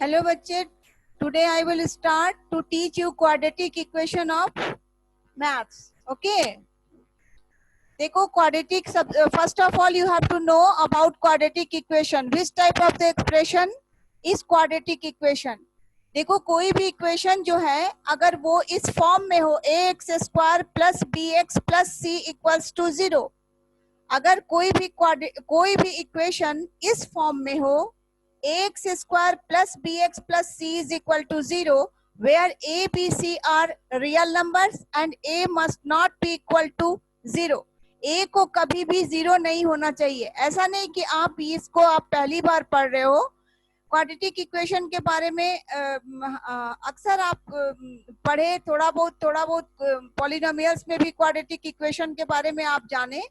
Hello बच्चे, today I will start to teach you quadratic equation of maths. Okay, देखो quadratic सब. First of all you have to know about quadratic equation. Which type of the expression is quadratic equation. देखो कोई भी equation जो है अगर वो इस फॉर्म में हो A X square plus B X plus C equals to 0, अगर कोई भी इक्वेशन इस फॉर्म में हो X square plus B X plus C is equal to 0, where a b c are real numbers and a must not be equal to 0. a को कभी भी 0 नहीं होना चाहिए. ऐसा नहीं कि आप पहली बार पढ़ रहे हो. क्वाड्रेटिक इक्वेशन के बारे में अक्सर आप पढ़े, थोड़ा बहुत पॉलिनोमियल्स में भी क्वाड्रेटिक इक्वेशन के बारे में आप जाने.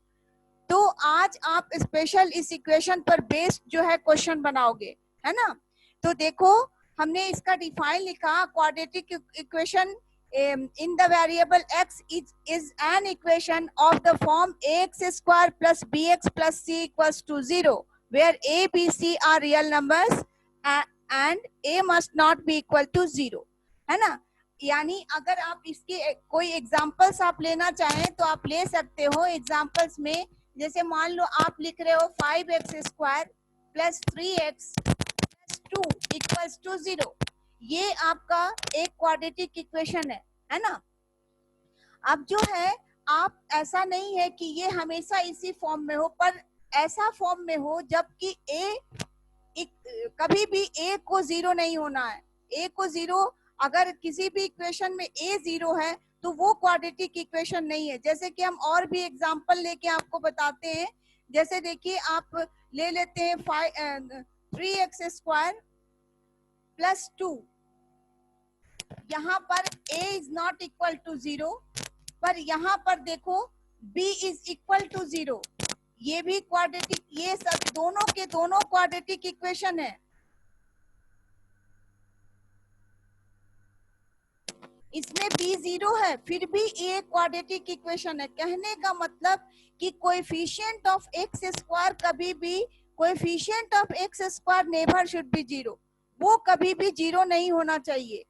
तो आज आप स्पेशल इस इक्वेशन पर बेस्ड जो है क्वेश्चन बनाओगे, है ना. तो देखो हमने इसका डिफाइन लिखा. Quadratic equation in the variable x is an equation of the form ax square plus bx plus c equals to 0, where a b c are real numbers and a must not be equal to 0, है ना. यानी अगर आप इसके कोई examples आप लेना चाहें तो आप ले सकते हो. एग्जांपल्स में जैसे मान लो आप लिख रहे हो 5x square plus 3x plus 2 equals to 0. ये आपका एक क्वाड्रेटिक इक्वेशन है ना. अब जो है आप ऐसा नहीं है कि ये हमेशा इसी फॉर्म में हो, पर ऐसा फॉर्म में हो जबकि कभी भी a को 0 नहीं होना है. a को 0, अगर किसी भी इक्वेशन में a 0 है तो वो क्वाड्रेटिक इक्वेशन नहीं है. जैसे कि हम और भी एग्जांपल लेके आपको बताते हैं. जैसे देखिए आप ले लेते हैं 3x स्क्वायर प्लस 2. यहाँ पर a is not equal to 0, पर यहाँ पर देखो b इज इक्वल टू 0. ये भी क्वाड्रेटिक, ये सब दोनों के दोनों क्वाड्रेटिक इक्वेशन है. इसमें b 0 है फिर भी a क्वाड्रेटिक इक्वेशन है. कहने का मतलब कि कोएफिशिएंट ऑफ x स्क्वायर कभी भी coefficient of x square never should be 0. वो कभी भी 0 नहीं होना चाहिए.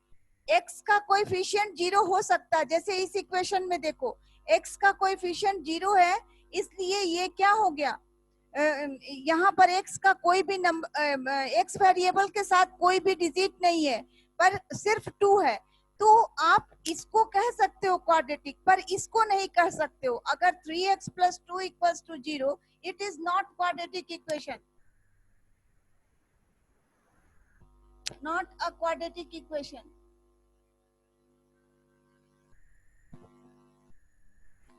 x का कोएफिशिएंट 0 हो सकता है. जैसे इस इक्वेशन में देखो x का कोएफिशिएंट 0 है, इसलिए ये क्या हो गया, यहाँ पर x का कोई भी नंबर, x वेरिएबल के साथ कोई भी डिजिट नहीं है, पर सिर्फ 2 है. तो आप इसको कह सकते हो क्वाड्रेटिक, पर इसको नहीं कह सकते हो. अगर 3x plus 2 equals to 0, it is not quadratic equation, not a quadratic equation.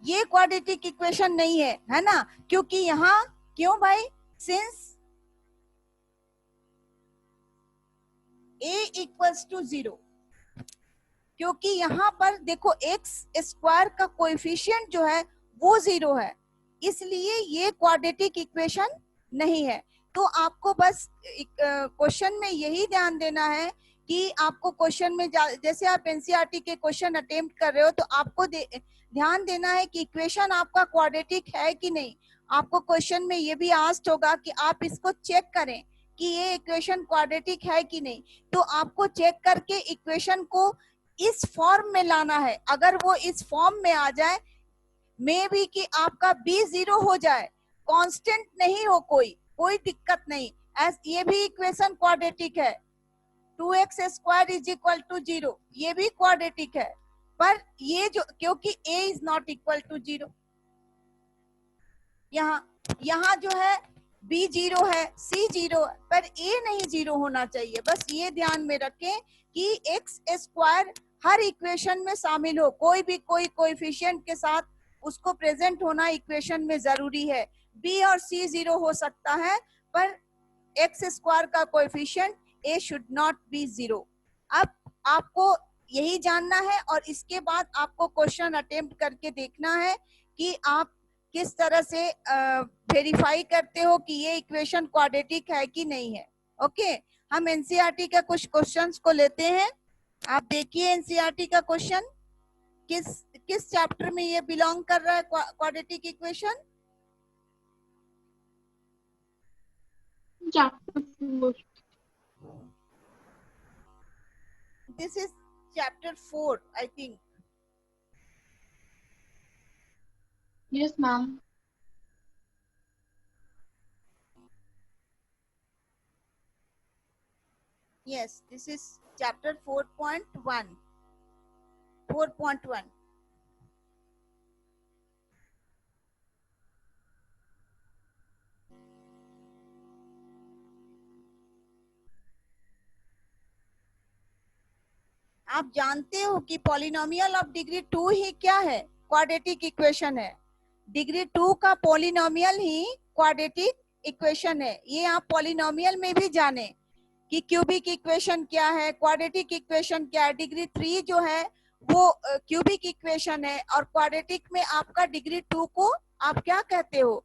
ये क्वाड्रेटिक इक्वेशन नहीं है ना. क्योंकि यहाँ क्यों भाई, सिंस a equals to 0, क्योंकि यहाँ पर देखो एक्स स्क्वायर का कोएफिशिएंट जो है वो 0 है, इसलिए ये क्वाड्रेटिक इक्वेशन नहीं है. तो आपको बस क्वेश्चन में यही ध्यान देना है कि आपको क्वेश्चन में जैसे आप एनसीईआरटी के क्वेश्चन अटेम्प्ट कर रहे हो तो आपको ध्यान देना है कि इक्वेशन आपका क्वाड्रेटिक है कि नहीं. आपको क्वेश्चन में ये भी आस्क्ड होगा कि आप इसको चेक करें कि ये इक्वेशन क्वाड्रेटिक है कि नहीं. तो आपको चेक करके इक्वेशन को इस फॉर्म में लाना है. अगर वो इस फॉर्म में आ जाए, मे बी कि आपका b 0 हो जाए, कांस्टेंट नहीं हो, कोई दिक्कत नहीं. ये भी इक्वेशन क्वाड्रेटिक है. 2x square is equal to 0, ये भी क्वाड्रेटिक है. पर ये जो, क्योंकि a is not equal to 0, यहाँ जो है b 0 है, c 0 है, पर a नहीं 0 होना चाहिए. बस ये ध्यान में रखें कि x स्क्वायर हर इक्वेशन में शामिल हो. कोई भी कोएफिशिएंट के साथ उसको प्रेजेंट होना इक्वेशन में जरूरी है. b और c 0 हो सकता है, पर x स्क्वायर का coefficient a should not be 0. अब आपको यही जानना है और इसके बाद आपको क्वेश्चन अटेम्प्ट करके देखना है कि आप किस तरह से वेरीफाई करते हो कि ये इक्वेशन क्वाड्रेटिक है कि नहीं है. ओके, हम एनसीईआरटी का कुछ क्वेश्चंस को लेते हैं. आप देखिए एनसीईआरटी का क्वेश्चन किस चैप्टर में ये बिलोंग कर रहा है, quadratic equation. Chapter 4. this is chapter 4, I think. Yes, ma'am. Yes, this is chapter 4.1. 4.1. आप जानते हो कि पॉलिनोमियल ऑफ डिग्री 2 ही क्या है? क्वाड्रेटिक इक्वेशन है. डिग्री 2 का पॉलिनोमियल ही क्वाड्रेटिक इक्वेशन है. ये आप पॉलिनोमियल में भी जाने कि क्यूबिक इक्वेशन क्या है, क्वाड्रेटिक इक्वेशन क्या है. डिग्री 3 जो है वो क्यूबिक इक्वेशन है, और क्वाड्रेटिक में आपका डिग्री 2 को आप क्या कहते हो?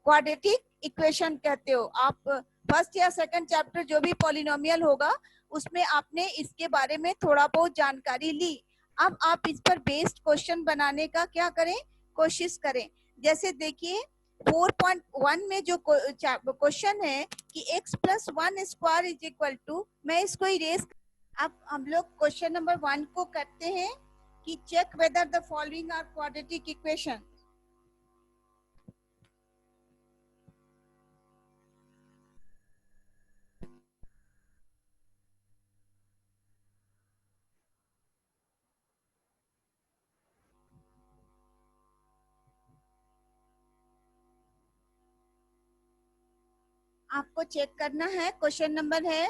क्वाड्रेटिक इक्वेशन कहते हो. आप फर्स्ट या सेकंड चैप्टर जो भी पॉलिनोमियल होगा उसमें आपने इसके बारे में थोड़ा बहुत जानकारी ली. अब आप इस पर बेस्ड क्वेश्चन बनाने का क्या करें, कोशिश करें. जैसे देखिए 4.1 में जो क्वेश्चन है कि x plus 1 square is equal to, मैं इसको इरेज. अब हम लोग क्वेश्चन नंबर 1 को करते हैं कि check whether the following are quadratic equation. आपको चेक करना है. क्वेश्चन नंबर है,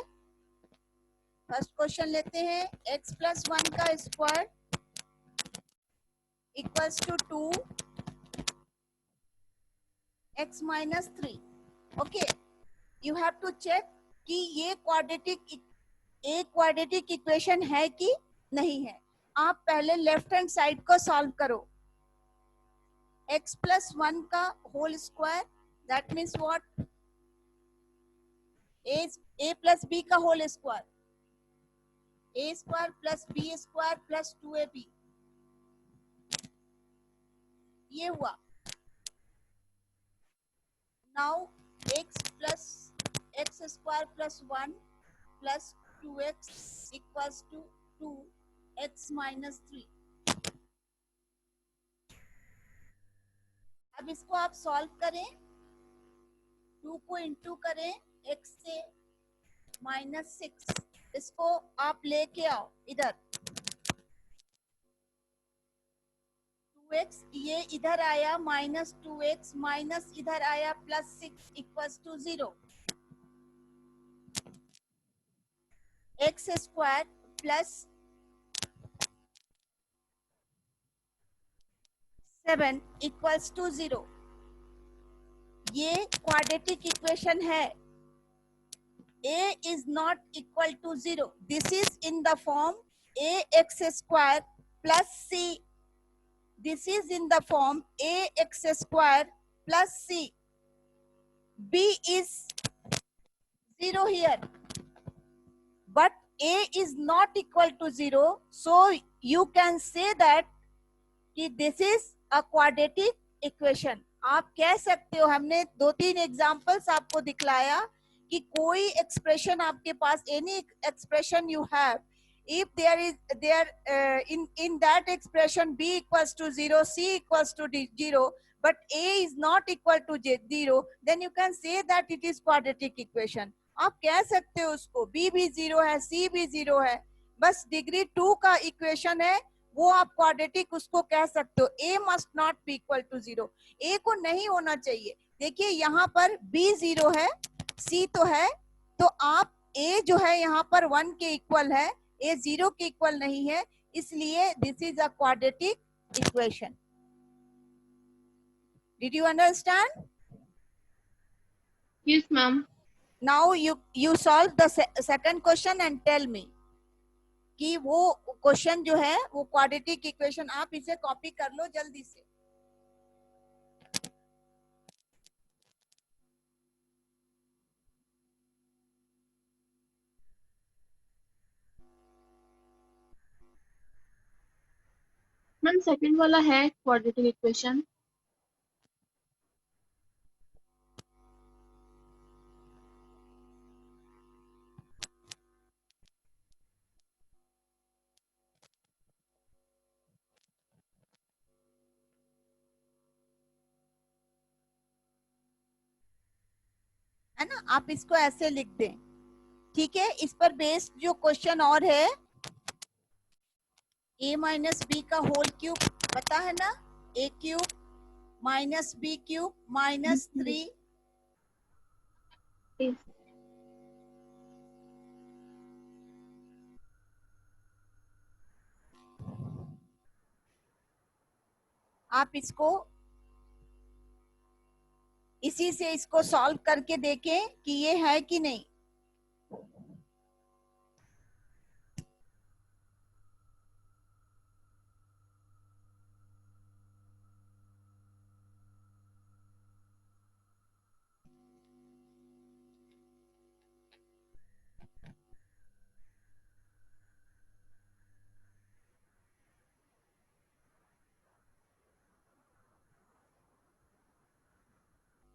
फर्स्ट क्वेश्चन लेते हैं. x प्लस 1 का square equals to 2 x minus 3. Okay, you have to check कि ये क्वाड्रेटिक इक्वेशन है कि नहीं है. आप पहले लेफ्ट हैंड साइड को सॉल्व करो. x प्लस 1 का whole square, that means what? a plus b का whole square, a square plus b square plus 2ab, ये हुआ. Now x plus x square plus 1 plus 2x equals to 2x minus 3. अब इसको आप solve करें, 2 को into करें x से -6. इसको आप लेके आओ इधर. 2x ये इधर आया -2x माइनस इधर आया +6 equals to 0. x square plus 7 equals to 0. ये क्वाड्रेटिक इक्वेशन है. a is not equal to 0. This is in the form ax square plus c. This is in the form ax square plus c. b is 0 here, but a is not equal to 0. So you can say that कि this is a quadratic equation. आप कह सकते हो, हमने 2-3 examples आपको दिखलाया कि कोई एक्सप्रेशन आपके पास, any expression you have, if there in that expression b equals to 0, c equals to 0, but a is not equal to 0, then you can say that it is quadratic equation. आप कह सकते हो उसको b भी 0 है, c भी 0 है, बस डिग्री 2 का इक्वेशन है वो आप क्वाड्रेटिक उसको कह सकते हो. a must not be equal to 0. a को नहीं होना चाहिए. देखिए यहाँ पर b 0 है, c तो है, तो आप a जो है यहाँ पर 1 के इक्वल है, a 0 के इक्वल नहीं है, इसलिए this is a quadratic equation. Did you understand? Yes, ma'am. Now you solve the second question and tell me कि वो क्वेश्चन जो है वो क्वाड्रेटिक इक्वेशन. आप इसे कॉपी कर लो जल्दी से. मैम सेकंड वाला है क्वाड्रेटिक इक्वेशन. है ना, आप इसको ऐसे लिख दें, ठीक है। इस पर बेस्ड जो क्वेश्चन और है, a माइनस बी का होल क्यूब पता है ना, a cube minus b cube minus 3, Yes. आप इसको इसी से इसको सॉल्व करके देखें कि ये है कि नहीं।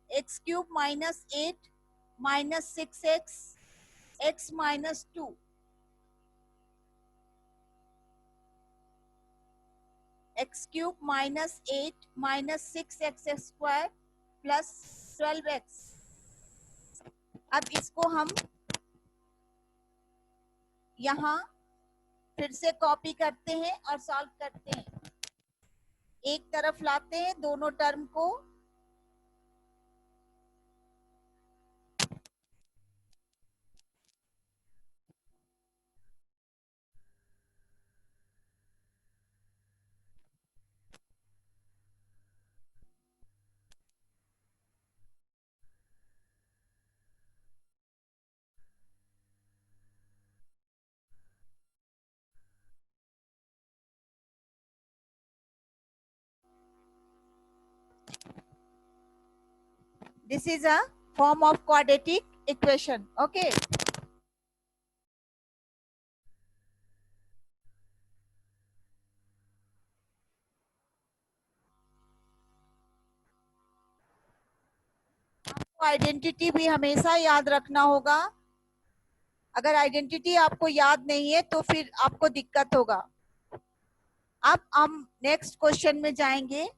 X cube minus 8 minus 6x x minus 2, x cube minus 8 minus 6x square plus 12x। अब इसको हम यहाँ फिर से कॉपी करते हैं और सॉल्व करते हैं, एक तरफ लाते हैं दोनों टर्म को, this is a form of quadratic equation, okay। आपको आइडेंटिटी भी हमेशा याद रखना होगा, अगर आइडेंटिटी आपको याद नहीं है तो फिर आपको दिक्कत होगा। अब हम नेक्स्ट क्वेश्चन में जाएंगे,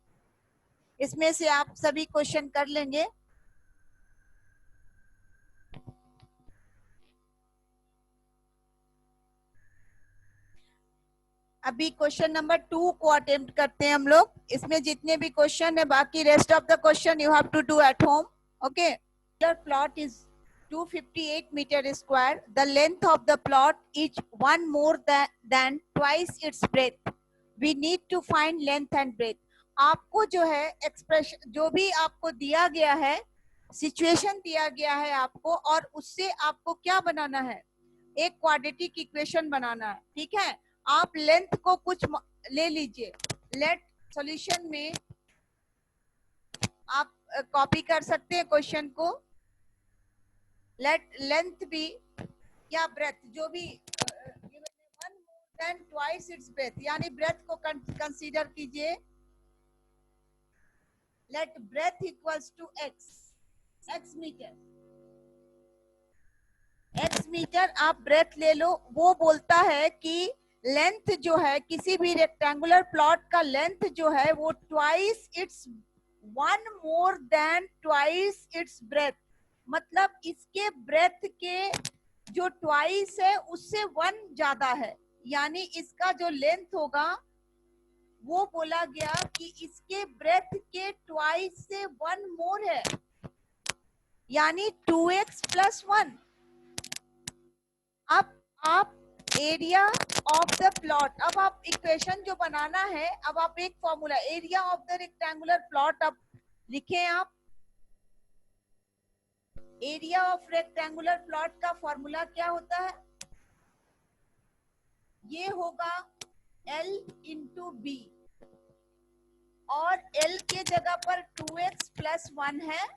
इसमें से आप सभी क्वेश्चन कर लेंगे। अभी क्वेश्चन नंबर 2 को अटेम्प्ट करते हैं हम लोग। इसमें जितने भी क्वेश्चन है, बाकी rest of the question you have to do at home, okay. Plot is 258 meter square. The length of the plot is one more than twice its breadth. We need to find length and breadth. आपको जो है expression जो भी आपको दिया गया है, situation दिया गया है आपको, और उससे आपको क्या बनाना है, एक क्वाड्रेटिक इक्वेशन बनाना है, ठीक है। आप लेंथ को कुछ ले लीजिए, लेट सॉल्यूशन में आप कॉपी कर सकते हैं क्वेश्चन को। लेट लेंथ भी या ब्रेथ जो भी one more than twice its breadth, यानी ब्रेथ को कंसीडर कीजिए। Let breadth equals to x metre, x metre आप ब्रेथ ले लो। वो बोलता है कि लेंथ जो है किसी भी रेक्टेंगुलर प्लॉट का लेंथ जो है वो twice its one more than twice its breath, मतलब इसके ब्रेथ के जो ट्वाइस है उससे वन ज्यादा है, यानी इसका जो लेंथ होगा वो बोला गया कि इसके ब्रेथ के ट्वाइस से वन मोर है, यानी 2x प्लस 1। अब आप एरिया ऑफ द प्लॉट, अब आप इक्वेशन जो बनाना है, अब आप एक formula area of the rectangular plot अब लिखें आप। एरिया ऑफ रेक्टेंगुलर प्लॉट का फॉर्मूला क्या होता है, ये होगा L इंटू बी, और L के जगह पर 2x प्लस 1 है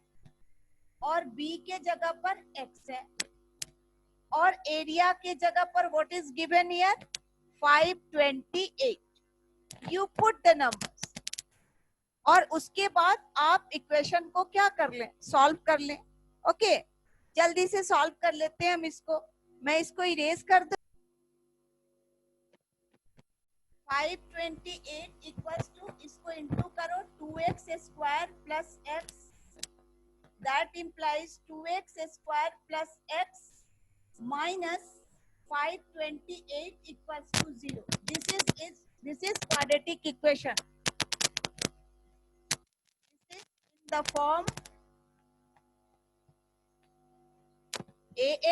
और B के जगह पर x है, और एरिया के जगह पर what is given here 528। You put the numbers और उसके बाद आप इक्वेशन को क्या कर लें, सॉल्व कर लें, ओके। जल्दी से सॉल्व कर लेते हैं हम इसको। मैं इसको इरेज कर दूं। 528 इक्वल्स टू, इसको इंटू करो 2x square plus x that implies 2x square plus x minus 528 equals to 0. This is quadratic equation. This is in the form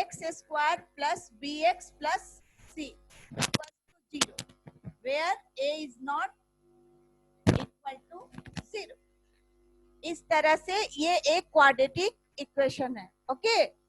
ax square plus bx plus c equals to 0, where a is not equal to 0. इस तरह से ये एक quadratic equation है. Okay